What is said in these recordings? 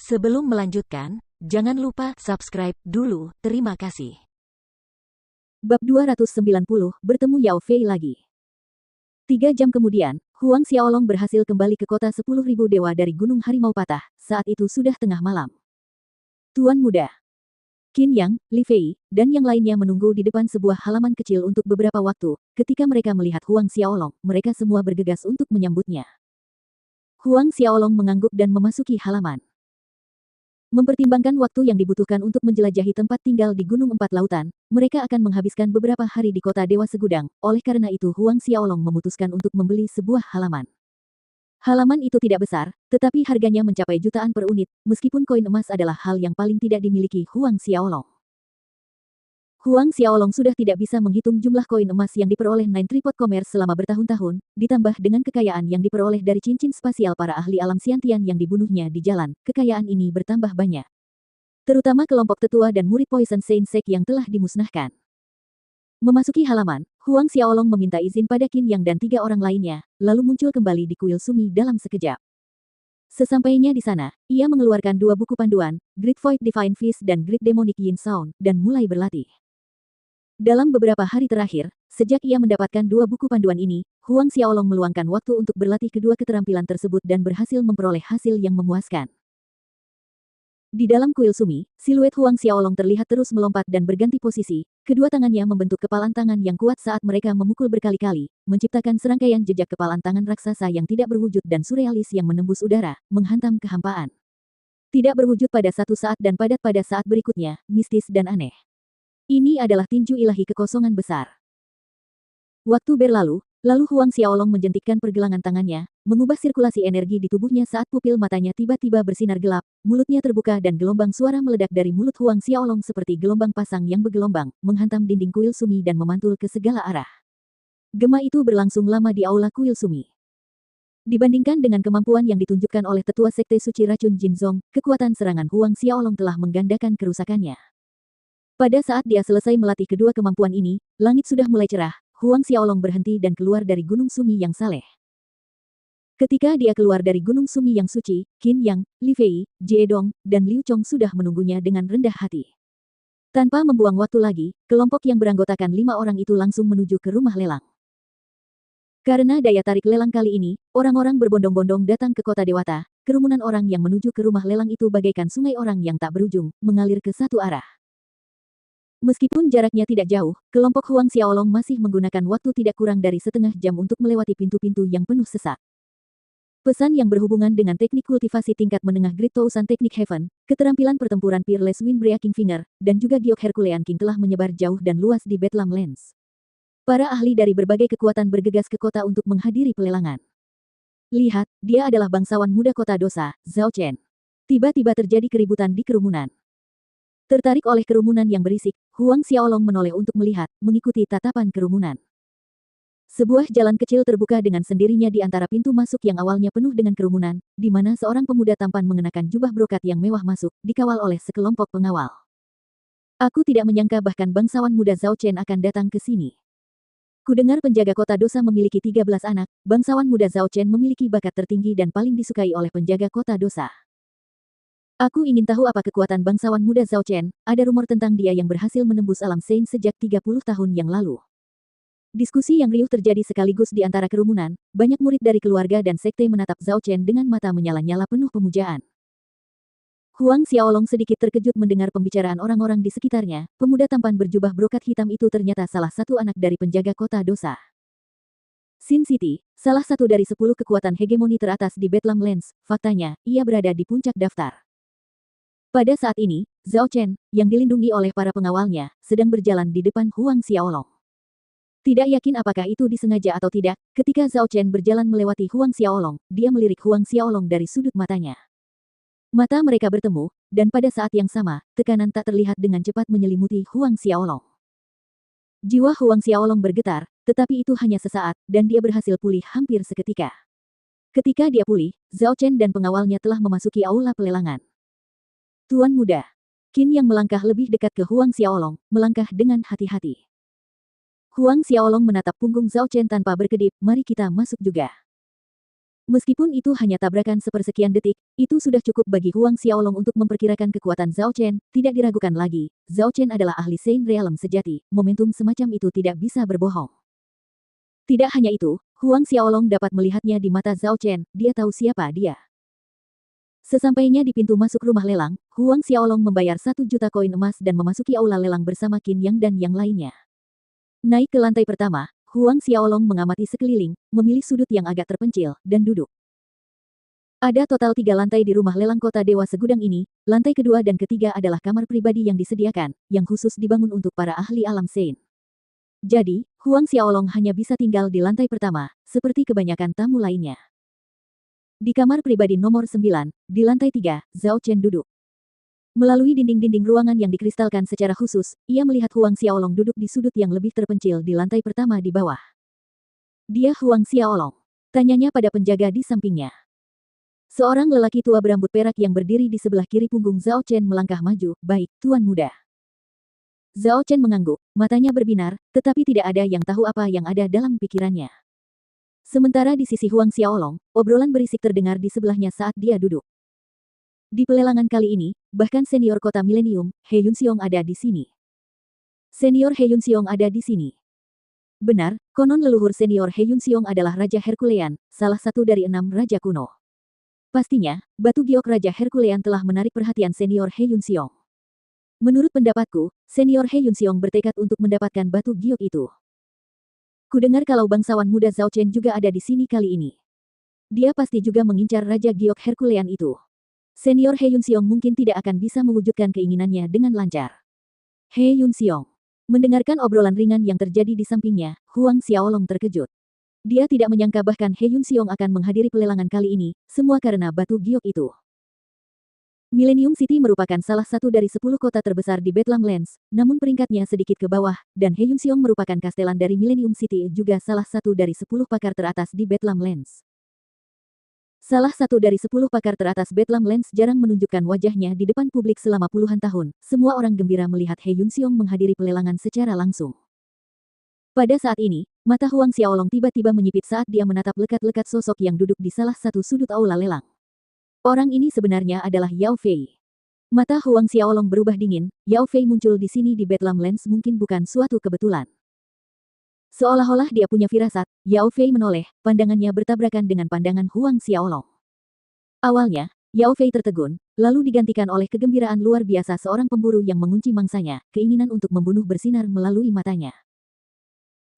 Sebelum melanjutkan, jangan lupa subscribe dulu, terima kasih. Bab 290, bertemu Yao Fei lagi. 3 jam kemudian, Huang Xiaolong berhasil kembali ke kota 10.000 dewa dari Gunung Harimau Patah, saat itu sudah tengah malam. Tuan Muda, Qin Yang, Li Fei, dan yang lainnya menunggu di depan sebuah halaman kecil untuk beberapa waktu. Ketika mereka melihat Huang Xiaolong, mereka semua bergegas untuk menyambutnya. Huang Xiaolong mengangguk dan memasuki halaman. Mempertimbangkan waktu yang dibutuhkan untuk menjelajahi tempat tinggal di Gunung Empat Lautan, mereka akan menghabiskan beberapa hari di kota Dewa Segudang. Oleh karena itu Huang Xiaolong memutuskan untuk membeli sebuah halaman. Halaman itu tidak besar, tetapi harganya mencapai jutaan per unit, meskipun koin emas adalah hal yang paling tidak dimiliki Huang Xiaolong. Huang Xiaolong sudah tidak bisa menghitung jumlah koin emas yang diperoleh Nine Tripod Commerce selama bertahun-tahun, ditambah dengan kekayaan yang diperoleh dari cincin spasial para ahli alam Xiantian yang dibunuhnya di jalan, kekayaan ini bertambah banyak. Terutama kelompok tetua dan murid Poison Saint Sek yang telah dimusnahkan. Memasuki halaman, Huang Xiaolong meminta izin pada Qin Yang dan 3 orang lainnya, lalu muncul kembali di kuil Sumi dalam sekejap. Sesampainya di sana, ia mengeluarkan 2 buku panduan, Great Void Divine Fist dan Great Demonic Yin Sound, dan mulai berlatih. Dalam beberapa hari terakhir, sejak ia mendapatkan 2 buku panduan ini, Huang Xiaolong meluangkan waktu untuk berlatih kedua keterampilan tersebut dan berhasil memperoleh hasil yang memuaskan. Di dalam kuil Sumi, siluet Huang Xiaolong terlihat terus melompat dan berganti posisi, kedua tangannya membentuk kepalan tangan yang kuat saat mereka memukul berkali-kali, menciptakan serangkaian jejak kepalan tangan raksasa yang tidak berwujud dan surrealis yang menembus udara, menghantam kehampaan. Tidak berwujud pada satu saat dan padat pada saat berikutnya, mistis dan aneh. Ini adalah tinju ilahi kekosongan besar. Waktu berlalu, lalu Huang Xiaolong menjentikkan pergelangan tangannya, mengubah sirkulasi energi di tubuhnya saat pupil matanya tiba-tiba bersinar gelap, mulutnya terbuka dan gelombang suara meledak dari mulut Huang Xiaolong seperti gelombang pasang yang bergelombang, menghantam dinding kuil Sumi dan memantul ke segala arah. Gema itu berlangsung lama di aula kuil Sumi. Dibandingkan dengan kemampuan yang ditunjukkan oleh tetua sekte suci racun Jinzong, kekuatan serangan Huang Xiaolong telah menggandakan kerusakannya. Pada saat dia selesai melatih kedua kemampuan ini, langit sudah mulai cerah, Huang Xiaolong berhenti dan keluar dari Gunung Sumi yang saleh. Ketika dia keluar dari Gunung Sumi yang suci, Qin Yang, Li Fei, Jie Dong, dan Liu Chong sudah menunggunya dengan rendah hati. Tanpa membuang waktu lagi, kelompok yang beranggotakan 5 orang itu langsung menuju ke rumah lelang. Karena daya tarik lelang kali ini, orang-orang berbondong-bondong datang ke kota Dewata, kerumunan orang yang menuju ke rumah lelang itu bagaikan sungai orang yang tak berujung, mengalir ke satu arah. Meskipun jaraknya tidak jauh, kelompok Huang Xiaolong masih menggunakan waktu tidak kurang dari setengah jam untuk melewati pintu-pintu yang penuh sesak. Pesan yang berhubungan dengan teknik kultivasi tingkat menengah Great Tousan Teknik Heaven, keterampilan pertempuran Peerless Windbreaking Finger, dan juga Giok Herculean King telah menyebar jauh dan luas di Bedlam Lands. Para ahli dari berbagai kekuatan bergegas ke kota untuk menghadiri pelelangan. Lihat, dia adalah bangsawan muda kota Dosa, Zhao Chen. Tiba-tiba terjadi keributan di kerumunan. Tertarik oleh kerumunan yang berisik, Huang Xiaolong menoleh untuk melihat, mengikuti tatapan kerumunan. Sebuah jalan kecil terbuka dengan sendirinya di antara pintu masuk yang awalnya penuh dengan kerumunan, di mana seorang pemuda tampan mengenakan jubah brokat yang mewah masuk, dikawal oleh sekelompok pengawal. Aku tidak menyangka bahkan bangsawan muda Zhao Chen akan datang ke sini. Kudengar penjaga kota Dosa memiliki 13 anak, bangsawan muda Zhao Chen memiliki bakat tertinggi dan paling disukai oleh penjaga kota Dosa. Aku ingin tahu apa kekuatan bangsawan muda Zhao Chen, ada rumor tentang dia yang berhasil menembus alam Saint sejak 30 tahun yang lalu. Diskusi yang riuh terjadi sekaligus di antara kerumunan, banyak murid dari keluarga dan sekte menatap Zhao Chen dengan mata menyala-nyala penuh pemujaan. Huang Xiaolong sedikit terkejut mendengar pembicaraan orang-orang di sekitarnya, pemuda tampan berjubah brokat hitam itu ternyata salah satu anak dari penjaga kota Dosa. Sin City, salah satu dari 10 kekuatan hegemoni teratas di Bedlam Lands, faktanya, ia berada di puncak daftar. Pada saat ini, Zhao Chen, yang dilindungi oleh para pengawalnya, sedang berjalan di depan Huang Xiaolong. Tidak yakin apakah itu disengaja atau tidak, ketika Zhao Chen berjalan melewati Huang Xiaolong, dia melirik Huang Xiaolong dari sudut matanya. Mata mereka bertemu, dan pada saat yang sama, tekanan tak terlihat dengan cepat menyelimuti Huang Xiaolong. Jiwa Huang Xiaolong bergetar, tetapi itu hanya sesaat, dan dia berhasil pulih hampir seketika. Ketika dia pulih, Zhao Chen dan pengawalnya telah memasuki aula pelelangan. Tuan Muda. Qin yang melangkah lebih dekat ke Huang Xiaolong, melangkah dengan hati-hati. Huang Xiaolong menatap punggung Zhao Chen tanpa berkedip, mari kita masuk juga. Meskipun itu hanya tabrakan sepersekian detik, itu sudah cukup bagi Huang Xiaolong untuk memperkirakan kekuatan Zhao Chen. Tidak diragukan lagi, Zhao Chen adalah ahli Saint Realm sejati. Momentum semacam itu tidak bisa berbohong. Tidak hanya itu, Huang Xiaolong dapat melihatnya di mata Zhao Chen. Dia tahu siapa dia. Sesampainya di pintu masuk rumah lelang, Huang Xiaolong membayar 1 juta koin emas dan memasuki aula lelang bersama Qin Yang dan yang lainnya. Naik ke lantai pertama, Huang Xiaolong mengamati sekeliling, memilih sudut yang agak terpencil, dan duduk. Ada total 3 lantai di rumah lelang kota Dewa Segudang ini. Lantai kedua dan ketiga adalah kamar pribadi yang disediakan, yang khusus dibangun untuk para ahli alam Saint. Jadi, Huang Xiaolong hanya bisa tinggal di lantai pertama, seperti kebanyakan tamu lainnya. Di kamar pribadi nomor 9, di lantai 3, Zhao Chen duduk. Melalui dinding-dinding ruangan yang dikristalkan secara khusus, ia melihat Huang Xiaolong duduk di sudut yang lebih terpencil di lantai pertama di bawah. Dia Huang Xiaolong? Tanyanya pada penjaga di sampingnya. Seorang lelaki tua berambut perak yang berdiri di sebelah kiri punggung Zhao Chen melangkah maju. Baik, Tuan Muda. Zhao Chen mengangguk, matanya berbinar, tetapi tidak ada yang tahu apa yang ada dalam pikirannya. Sementara di sisi Huang Xiaolong, obrolan berisik terdengar di sebelahnya saat dia duduk. Di pelelangan kali ini, bahkan senior kota Milenium, He Yunxiong ada di sini. Senior He Yunxiong ada di sini. Benar, konon leluhur senior He Yunxiong adalah Raja Herculean, salah satu dari 6 raja kuno. Pastinya, batu giok Raja Herculean telah menarik perhatian senior He Yunxiong. Menurut pendapatku, senior He Yunxiong bertekad untuk mendapatkan batu giok itu. Kudengar kalau bangsawan muda Zhao Chen juga ada di sini kali ini. Dia pasti juga mengincar Raja Giok Herculean itu. Senior He Yunxiong mungkin tidak akan bisa mewujudkan keinginannya dengan lancar. He Yunxiong. Mendengarkan obrolan ringan yang terjadi di sampingnya, Huang Xiaolong terkejut. Dia tidak menyangka bahkan He Yunxiong akan menghadiri pelelangan kali ini, semua karena batu giok itu. Millennium City merupakan salah satu dari 10 kota terbesar di Bedlamlands, namun peringkatnya sedikit ke bawah, dan He Yunxiong merupakan kastelan dari Millennium City juga salah satu dari 10 pakar teratas di Bedlamlands. Salah satu dari 10 pakar teratas Bedlamlands jarang menunjukkan wajahnya di depan publik selama puluhan tahun. Semua orang gembira melihat He Yunxiong menghadiri pelelangan secara langsung. Pada saat ini, mata Huang Xiaolong tiba-tiba menyipit saat dia menatap lekat-lekat sosok yang duduk di salah satu sudut aula lelang. Orang ini sebenarnya adalah Yao Fei. Mata Huang Xiaolong berubah dingin. Yao Fei muncul di sini di Bedlamlands mungkin bukan suatu kebetulan. Seolah-olah dia punya firasat, Yao Fei menoleh, pandangannya bertabrakan dengan pandangan Huang Xiaolong. Awalnya, Yao Fei tertegun, lalu digantikan oleh kegembiraan luar biasa seorang pemburu yang mengunci mangsanya, keinginan untuk membunuh bersinar melalui matanya.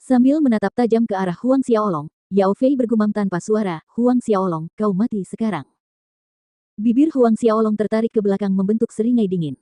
Sambil menatap tajam ke arah Huang Xiaolong, Yao Fei bergumam tanpa suara, Huang Xiaolong, kau mati sekarang. Bibir Huang Xiaolong tertarik ke belakang membentuk seringai dingin.